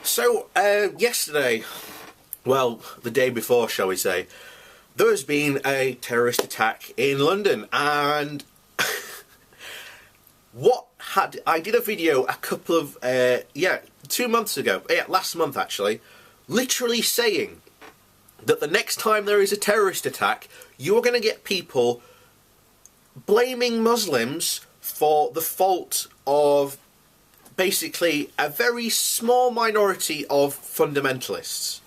So, yesterday, well, the day before, shall we say, there has been a terrorist attack in London, and I did a video a couple of, 2 months ago, last month actually, literally saying that the next time there is a terrorist attack, you're going to get people blaming Muslims for the fault of basically a very small minority of fundamentalists.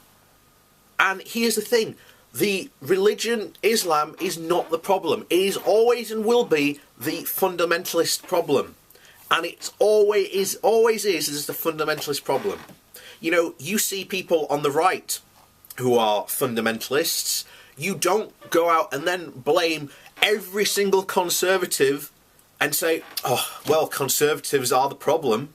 And here's the thing, the religion Islam is not the problem. It is always and will be the fundamentalist problem. And it's always is the fundamentalist problem. You know, you see people on the right who are fundamentalists. You don't go out and then blame every single conservative and say, oh, well, conservatives are the problem.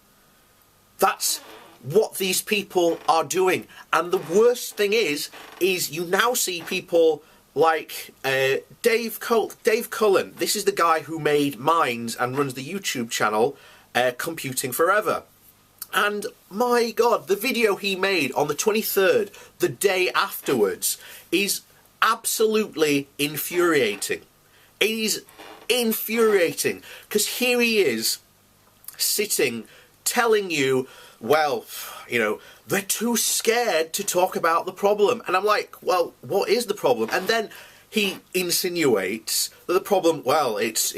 That's what these people are doing. And the worst thing is you now see people like Dave Cullen. This is the guy who made Minds and runs the YouTube channel Computing Forever. And my God, the video he made on the 23rd, the day afterwards, is absolutely infuriating. It is infuriating, because here he is sitting telling you, well, you know, they're too scared to talk about the problem. And I'm like, well, what is the problem? And then he insinuates that the problem, well, it's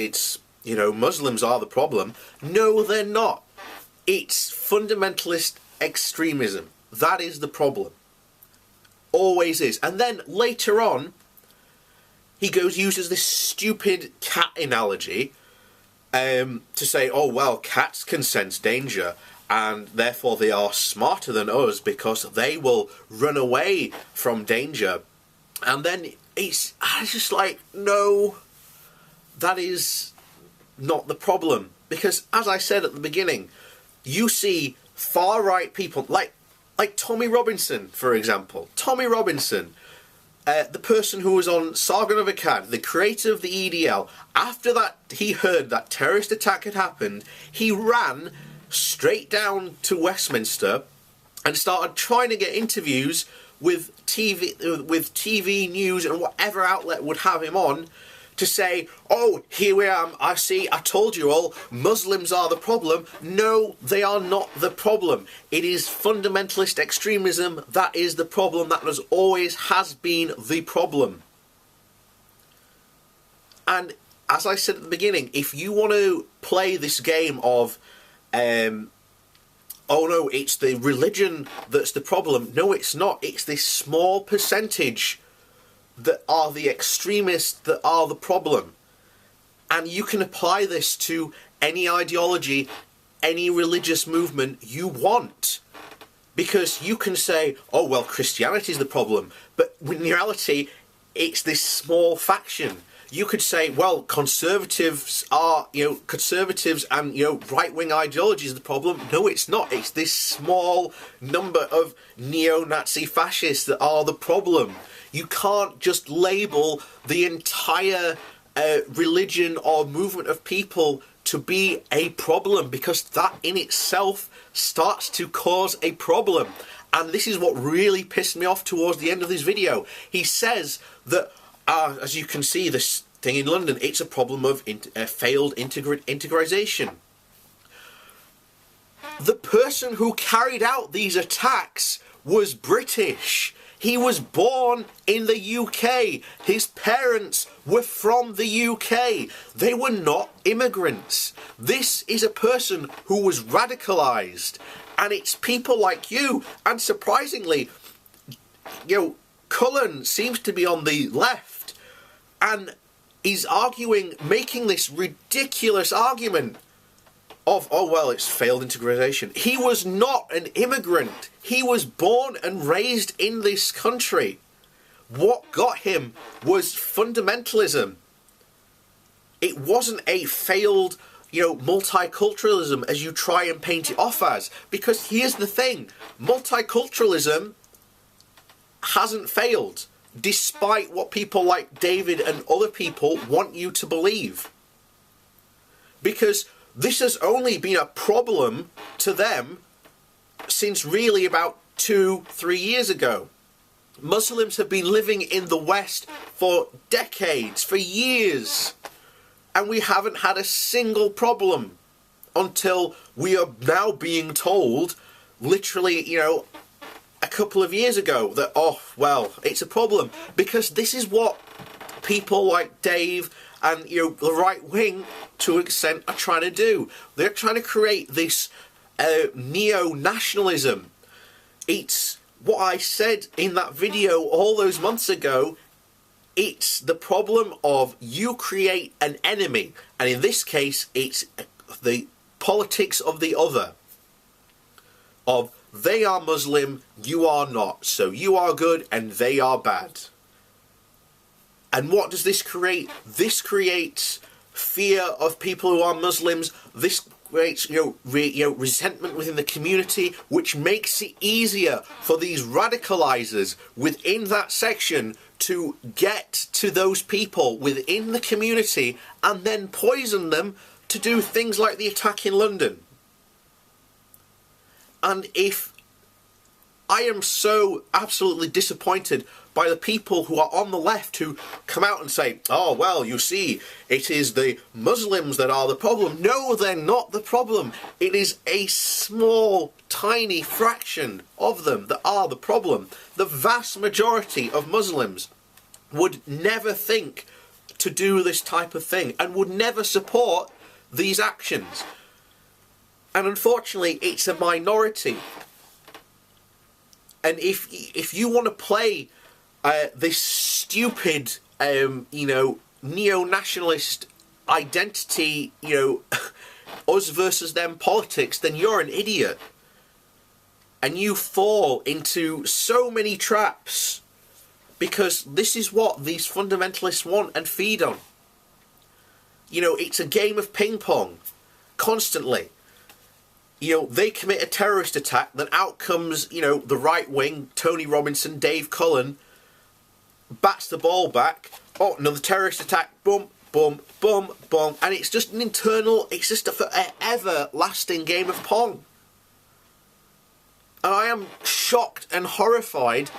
you know, Muslims are the problem. No, they're not. It's fundamentalist extremism. That is the problem. Always is. And then later on, he uses this stupid cat analogy to say, oh, well, cats can sense danger, and therefore they are smarter than us because they will run away from danger. And then I was just like, no, that is not the problem. Because, as I said at the beginning, you see far-right people, like Tommy Robinson, for example. Tommy Robinson, the person who was on Sargon of Akkad, the creator of the EDL, after that he heard that terrorist attack had happened, he ran straight down to Westminster and started trying to get interviews with TV news and whatever outlet would have him on to say, oh, here we are, I told you all, Muslims are the problem. No, they are not the problem. It is fundamentalist extremism that is the problem. That always has been the problem. And as I said at the beginning, if you want to play this game of, oh no, it's the religion that's the problem. No, it's not. It's this small percentage that are the extremists that are the problem. And you can apply this to any ideology, any religious movement you want. Because you can say, oh, well, Christianity is the problem. But in reality, it's this small faction. You could say, well, conservatives and, right-wing ideology is the problem. No, it's not. It's this small number of neo-Nazi fascists that are the problem. You can't just label the entire religion or movement of people to be a problem, because that in itself starts to cause a problem. And this is what really pissed me off towards the end of this video. He says that, as you can see, this thing in London, it's a problem of failed integration. The person who carried out these attacks was British. He was born in the UK. His parents were from the UK. They were not immigrants. This is a person who was radicalised. And it's people like you. And surprisingly, Cullen seems to be on the left. And he's making this ridiculous argument of, oh, well, it's failed integration. He was not an immigrant. He was born and raised in this country. What got him was fundamentalism. It wasn't a failed, multiculturalism as you try and paint it off as. Because here's the thing. Multiculturalism hasn't failed, despite what people like David and other people want you to believe. Because this has only been a problem to them since really about 2-3 years ago. Muslims have been living in the West for decades, for years, and we haven't had a single problem until we are now being told, literally, you know, a couple of years ago that, oh, well, it's a problem. Because this is what people like Dave and, you know, the right wing, to an extent, are trying to do. They're trying to create this neo-nationalism. It's what I said in that video all those months ago. It's the problem of you create an enemy, and in this case it's the politics of the other, of they are Muslim, you are not, so you are good and they are bad. And what does this create? This creates fear of people who are Muslims. This creates, resentment within the community, which makes it easier for these radicalizers within that section to get to those people within the community and then poison them to do things like the attack in London. And if I am so absolutely disappointed by the people who are on the left who come out and say, oh, well, you see, it is the Muslims that are the problem. No, they're not the problem. It is a small, tiny fraction of them that are the problem. The vast majority of Muslims would never think to do this type of thing and would never support these actions. And unfortunately, it's a minority. And if you want to play this stupid, neo-nationalist identity, us versus them politics, then you're an idiot. And you fall into so many traps because this is what these fundamentalists want and feed on. It's a game of ping pong, constantly. They commit a terrorist attack, then out comes, the right wing, Tony Robinson, Dave Cullen, bats the ball back. Oh, another terrorist attack, boom, boom, boom, boom. And it's just it's just a forever lasting game of pong. And I am shocked and horrified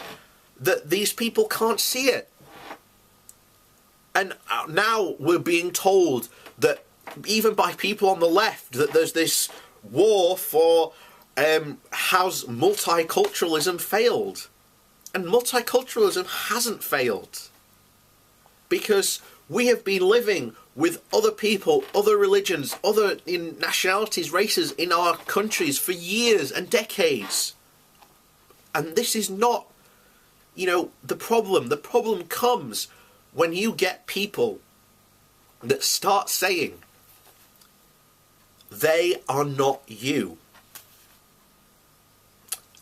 that these people can't see it. And now we're being told that, even by people on the left, that there's this war for has multiculturalism failed? And multiculturalism hasn't failed, because we have been living with other people, other religions, other nationalities, races in our countries for years and decades. And this is not, the problem. The problem comes when you get people that start saying they are not you.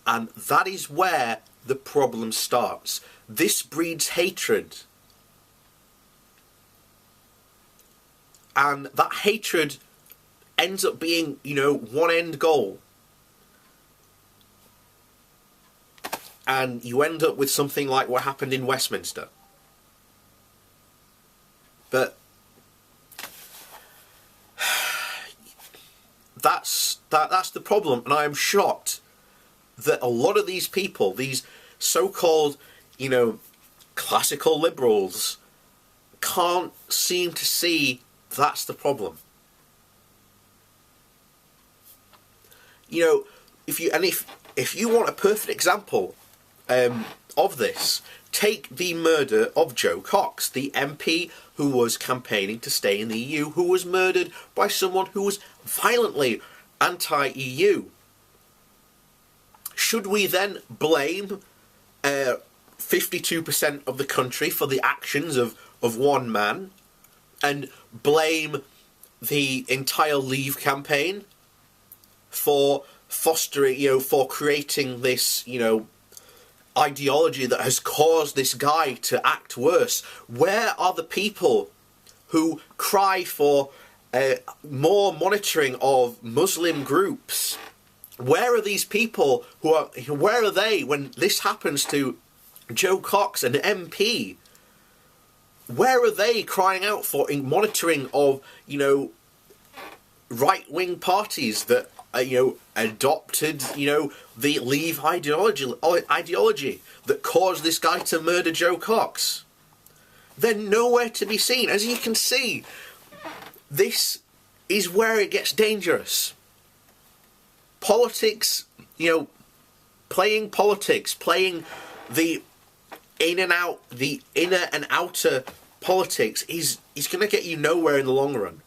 And that is where the problem starts. This breeds hatred. And that hatred ends up being, one end goal. And you end up with something like what happened in Westminster. But that's the problem, and I am shocked that a lot of these people, these so-called, classical liberals, can't seem to see that's the problem. If you want a perfect example of this, take the murder of Joe Cox, the MP who was campaigning to stay in the EU, who was murdered by someone who was violently anti-EU. Should we then blame 52% of the country for the actions of one man, and blame the entire Leave campaign for fostering, for creating this, ideology that has caused this guy to act worse? Where are the people who cry for more monitoring of Muslim groups? Where are these people where are they when this happens to Joe Cox, an MP? Where are they crying out for monitoring of, right-wing parties that adopted, the Leave ideology that caused this guy to murder Joe Cox. They're nowhere to be seen. As you can see, this is where it gets dangerous. Politics, playing politics, playing the the inner and outer politics is going to get you nowhere in the long run.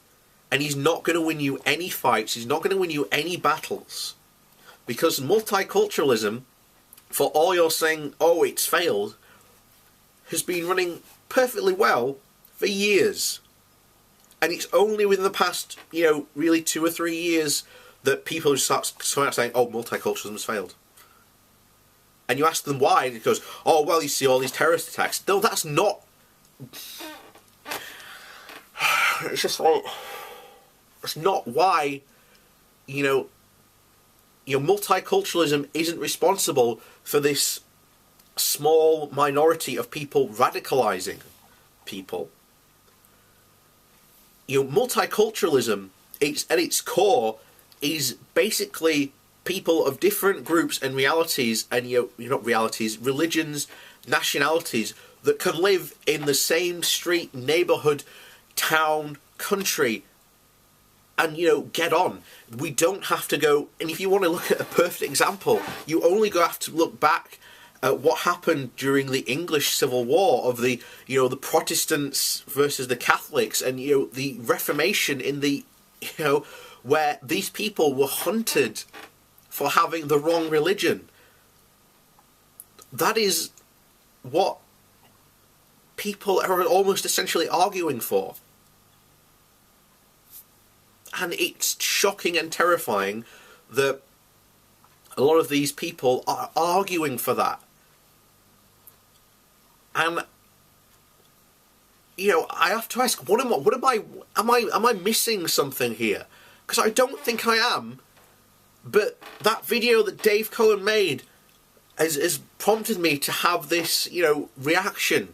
And he's not going to win you any fights. He's not going to win you any battles. Because multiculturalism, for all you're saying, oh, it's failed, has been running perfectly well for years. And it's only within the past, really 2 or 3 years that people start saying, oh, multiculturalism has failed. And you ask them why, and it goes, oh, well, you see all these terrorist attacks. No, that's not... It's just like... That's not why, multiculturalism isn't responsible for this small minority of people radicalizing people. Multiculturalism, at its core, is basically people of different groups and realities, and not realities, religions, nationalities, that can live in the same street, neighborhood, town, country, and get on. We don't have to go, and if you want to look at a perfect example, you only have to look back at what happened during the English Civil War of the the Protestants versus the Catholics, and the Reformation in the where these people were hunted for having the wrong religion. That is what people are almost essentially arguing for. And it's shocking and terrifying that a lot of these people are arguing for that. And I have to ask, am I missing something here? Because I don't think I am. But that video that Dave Cullen made has prompted me to have this, reaction.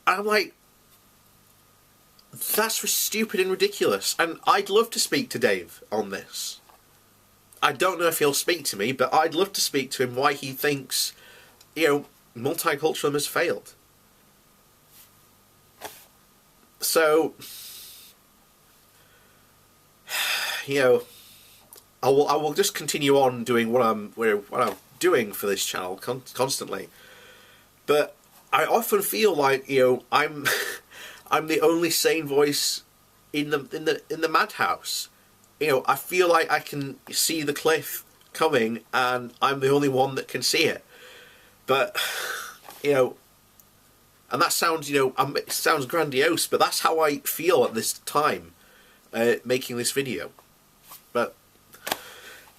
And I'm like, that's stupid and ridiculous. And I'd love to speak to Dave on this. I don't know if he'll speak to me, but I'd love to speak to him why he thinks, multiculturalism has failed. So, I will just continue on doing what I'm doing for this channel constantly. But I often feel like I'm the only sane voice in the madhouse. I feel like I can see the cliff coming, and I'm the only one that can see it. But and that sounds it sounds grandiose, but that's how I feel at this time, making this video. But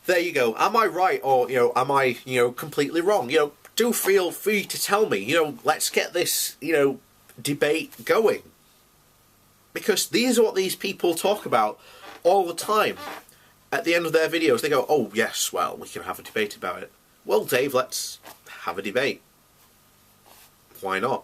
there you go. Am I right, or am I completely wrong? Do feel free to tell me. Let's get this debate going. Because these are what these people talk about all the time. At the end of their videos, they go, oh yes, well, we can have a debate about it. Well, Dave, let's have a debate. Why not?